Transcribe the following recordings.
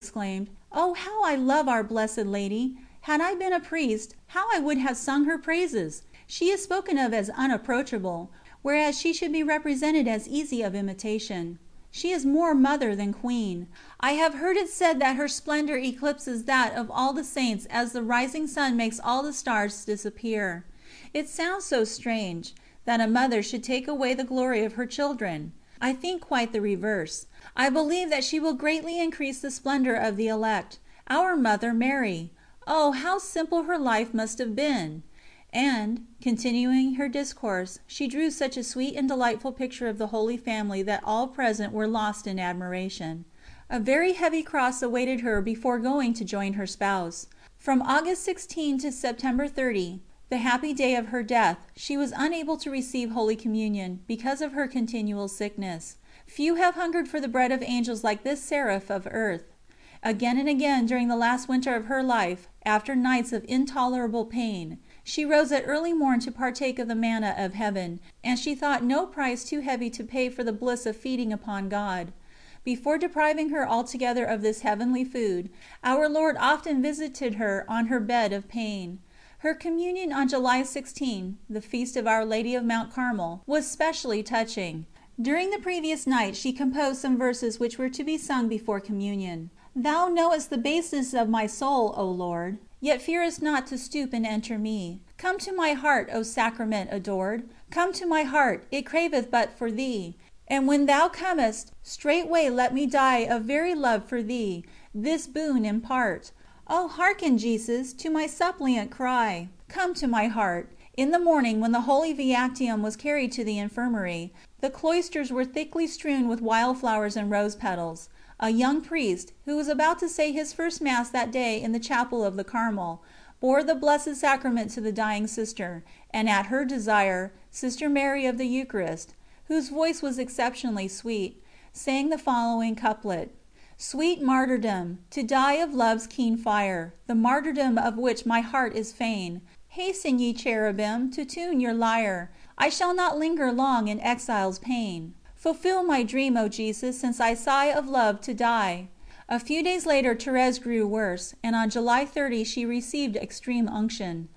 exclaimed, "Oh, how I love our Blessed Lady! Had I been a priest, how I would have sung her praises! She is spoken of as unapproachable, whereas she should be represented as easy of imitation. She is more mother than queen. I have heard it said that her splendor eclipses that of all the saints as the rising sun makes all the stars disappear. It sounds so strange, that a mother should take away the glory of her children. I think quite the reverse. I believe that she will greatly increase the splendor of the elect. Our Mother Mary! Oh, how simple her life must have been!" And, continuing her discourse, she drew such a sweet and delightful picture of the Holy Family that all present were lost in admiration. A very heavy cross awaited her before going to join her spouse. From August 16 to September 30, the happy day of her death, she was unable to receive Holy Communion, because of her continual sickness. Few have hungered for the bread of angels like this seraph of earth. Again and again during the last winter of her life, after nights of intolerable pain, she rose at early morn to partake of the manna of heaven, and she thought no price too heavy to pay for the bliss of feeding upon God. Before depriving her altogether of this heavenly food, our Lord often visited her on her bed of pain. Her communion on July 16, the feast of Our Lady of Mount Carmel, was specially touching. During the previous night she composed some verses which were to be sung before communion. "Thou knowest the baseness of my soul, O Lord, yet fearest not to stoop and enter me. Come to my heart, O Sacrament adored! Come to my heart, it craveth but for Thee. And when Thou comest, straightway let me die of very love for Thee, this boon impart. O hearken, Jesus, to my suppliant cry. Come to my heart." In the morning, when the Holy Viaticum was carried to the infirmary, the cloisters were thickly strewn with wild flowers and rose petals. A young priest, who was about to say his first Mass that day in the chapel of the Carmel, bore the Blessed Sacrament to the dying sister, and at her desire, Sister Mary of the Eucharist, whose voice was exceptionally sweet, sang the following couplet: "Sweet martyrdom, to die of love's keen fire, the martyrdom of which my heart is fain. Hasten, ye cherubim, to tune your lyre, I shall not linger long in exile's pain. Fulfill my dream, O Jesus, since I sigh of love to die." A few days later Thérèse grew worse, and on July 30 she received extreme unction.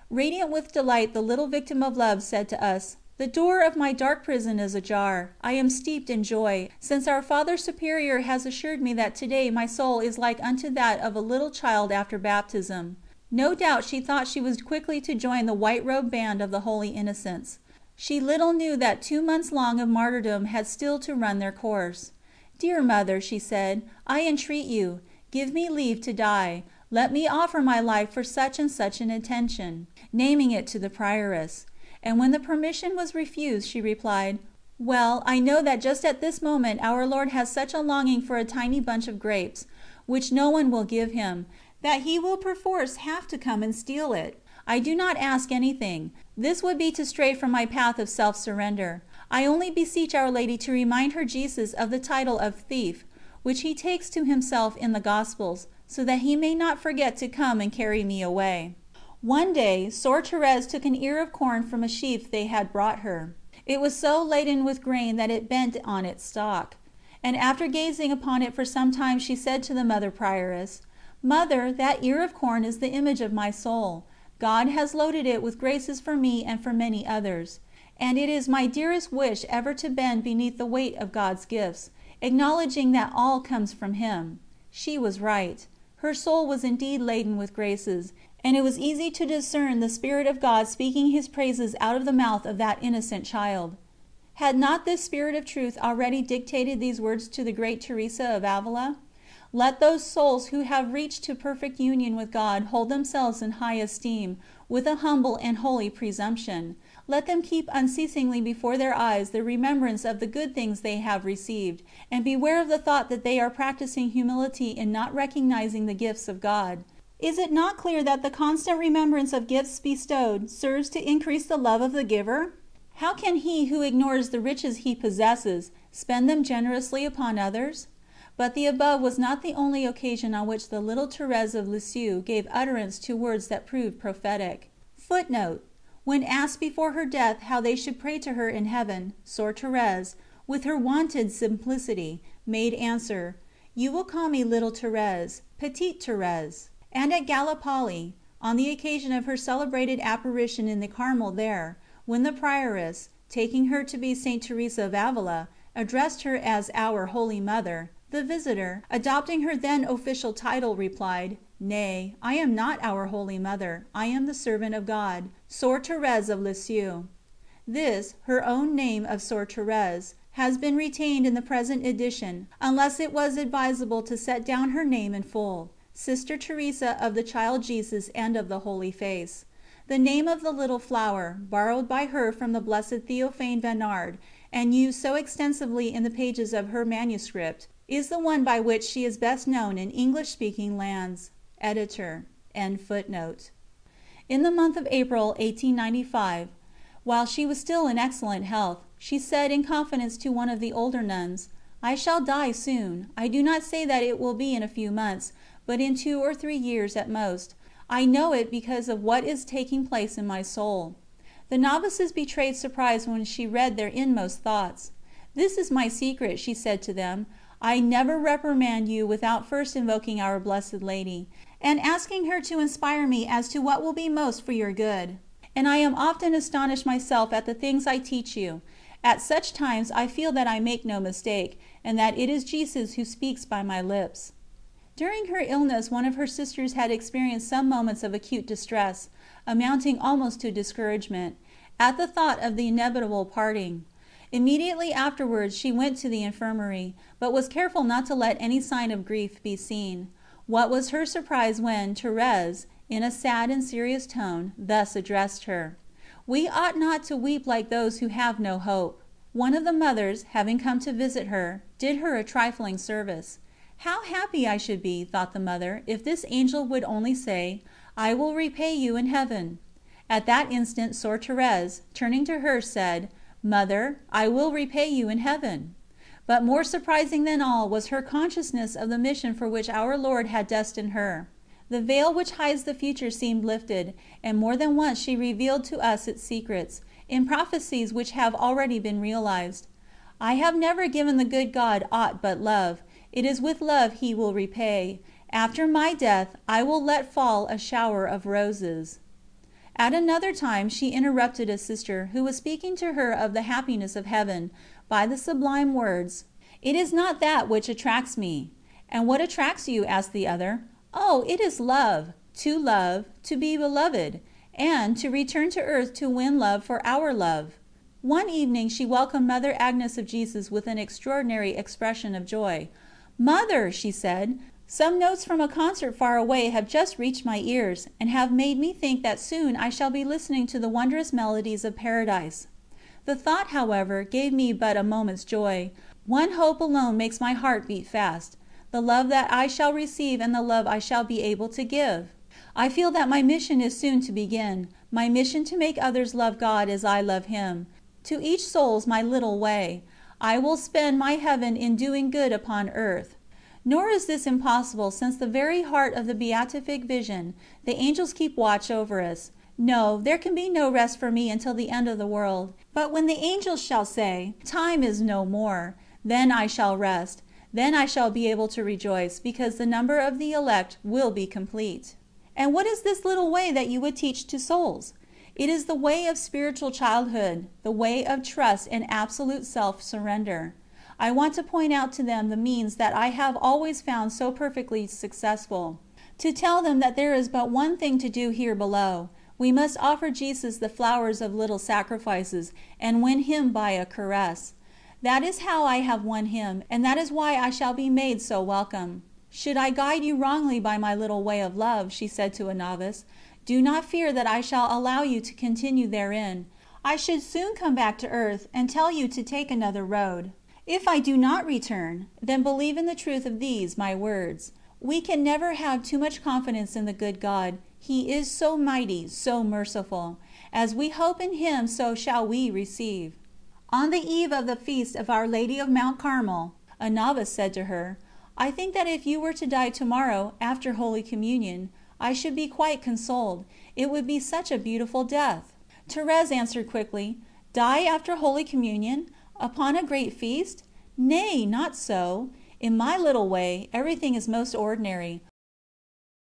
Radiant with delight, the little Victim of Love said to us: "The door of my dark prison is ajar. I am steeped in joy, since our Father Superior has assured me that today my soul is like unto that of a little child after baptism." No doubt she thought she was quickly to join the white-robed band of the Holy Innocents. She little knew that 2 months long of martyrdom had still to run their course. "Dear Mother," she said, "I entreat you, give me leave to die. Let me offer my life for such and such an intention," naming it to the Prioress. And when the permission was refused, she replied: "Well, I know that just at this moment Our Lord has such a longing for a tiny bunch of grapes, which no one will give Him, that He will perforce have to come and steal it. I do not ask anything. This would be to stray from my path of self-surrender. I only beseech Our Lady to remind her Jesus of the title of thief, which He takes to Himself in the Gospels, so that He may not forget to come and carry me away." One day, Soeur Thérèse took an ear of corn from a sheaf they had brought her. It was so laden with grain that it bent on its stalk. And after gazing upon it for some time, she said to the Mother Prioress: "Mother, that ear of corn is the image of my soul. God has loaded it with graces for me and for many others. And it is my dearest wish ever to bend beneath the weight of God's gifts, acknowledging that all comes from Him." She was right. Her soul was indeed laden with graces, and it was easy to discern the Spirit of God speaking His praises out of the mouth of that innocent child. Had not this Spirit of Truth already dictated these words to the great Teresa of Avila? Let those souls who have reached to perfect union with God hold themselves in high esteem, with a humble and holy presumption. Let them keep unceasingly before their eyes the remembrance of the good things they have received, and beware of the thought that they are practicing humility in not recognizing the gifts of God. Is it not clear that the constant remembrance of gifts bestowed serves to increase the love of the giver? How can he who ignores the riches he possesses spend them generously upon others? But the above was not the only occasion on which the little Thérèse of Lisieux gave utterance to words that proved prophetic. [Footnote: When asked before her death how they should pray to her in heaven, Soeur Thérèse, with her wonted simplicity, made answer: You will call me little Thérèse, petite Thérèse. And at Gallipoli, on the occasion of her celebrated apparition in the Carmel there, when the prioress, taking her to be St. Teresa of Avila, addressed her as our Holy Mother, the visitor, adopting her then official title, replied: "Nay, I am not our Holy Mother, I am the servant of God, Sœur Thérèse of Lisieux." This, her own name of Sœur Thérèse, has been retained in the present edition, unless it was advisable to set down her name in full: Sister Teresa of the Child Jesus and of the Holy Face. The name of the Little Flower, borrowed by her from the Blessed Théophane Vénard, and used so extensively in the pages of her manuscript, is the one by which she is best known in English-speaking lands. Editor. In the month of April, 1895, while she was still in excellent health, she said in confidence to one of the older nuns: "I shall die soon. I do not say that it will be in a few months, but in 2 or 3 years at most. I know it because of what is taking place in my soul." The novices betrayed surprise when she read their inmost thoughts. "This is my secret," she said to them. "I never reprimand you without first invoking Our Blessed Lady, and asking her to inspire me as to what will be most for your good. And I am often astonished myself at the things I teach you. At such times I feel that I make no mistake, and that it is Jesus who speaks by my lips." During her illness one of her sisters had experienced some moments of acute distress, amounting almost to discouragement, at the thought of the inevitable parting. Immediately afterwards she went to the infirmary, but was careful not to let any sign of grief be seen. What was her surprise when Thérèse, in a sad and serious tone, thus addressed her: "We ought not to weep like those who have no hope." One of the mothers, having come to visit her, did her a trifling service. "How happy I should be," thought the mother, "if this angel would only say, 'I will repay you in heaven.'" At that instant Sœur Thérèse, turning to her, said: "Mother, I will repay you in heaven." But more surprising than all was her consciousness of the mission for which Our Lord had destined her. The veil which hides the future seemed lifted, and more than once she revealed to us its secrets, in prophecies which have already been realized. "I have never given the good God aught but love. It is with love He will repay. After my death I will let fall a shower of roses." At another time she interrupted a sister, who was speaking to her of the happiness of Heaven, by the sublime words: "It is not that which attracts me." "And what attracts you?" asked the other. "Oh, it is love, to be beloved, and to return to earth to win love for Our Love." One evening she welcomed Mother Agnes of Jesus with an extraordinary expression of joy. "Mother," she said, "some notes from a concert far away have just reached my ears, and have made me think that soon I shall be listening to the wondrous melodies of Paradise." The thought, however, gave me but a moment's joy. One hope alone makes my heart beat fast: the love that I shall receive and the love I shall be able to give. I feel that my mission is soon to begin, my mission to make others love God as I love Him. To each soul's my little way. I will spend my heaven in doing good upon earth. Nor is this impossible, since the very heart of the beatific vision, the angels keep watch over us. No, there can be no rest for me until the end of the world. But when the angels shall say, "Time is no more," then I shall rest, then I shall be able to rejoice, because the number of the elect will be complete. And what is this little way that you would teach to souls? It is the way of spiritual childhood, the way of trust and absolute self-surrender. I want to point out to them the means that I have always found so perfectly successful. To tell them that there is but one thing to do here below: we must offer Jesus the flowers of little sacrifices, and win Him by a caress. That is how I have won Him, and that is why I shall be made so welcome. "Should I guide you wrongly by my little way of love," she said to a novice, "do not fear that I shall allow you to continue therein. I should soon come back to earth, and tell you to take another road. If I do not return, then believe in the truth of these my words. We can never have too much confidence in the good God. He is so mighty, so merciful. As we hope in Him, so shall we receive." On the eve of the feast of Our Lady of Mount Carmel, a novice said to her: "I think that if you were to die tomorrow, after Holy Communion, I should be quite consoled. It would be such a beautiful death." Thérèse answered quickly: "Die after Holy Communion? Upon a great feast? Nay, not so. In my little way, everything is most ordinary.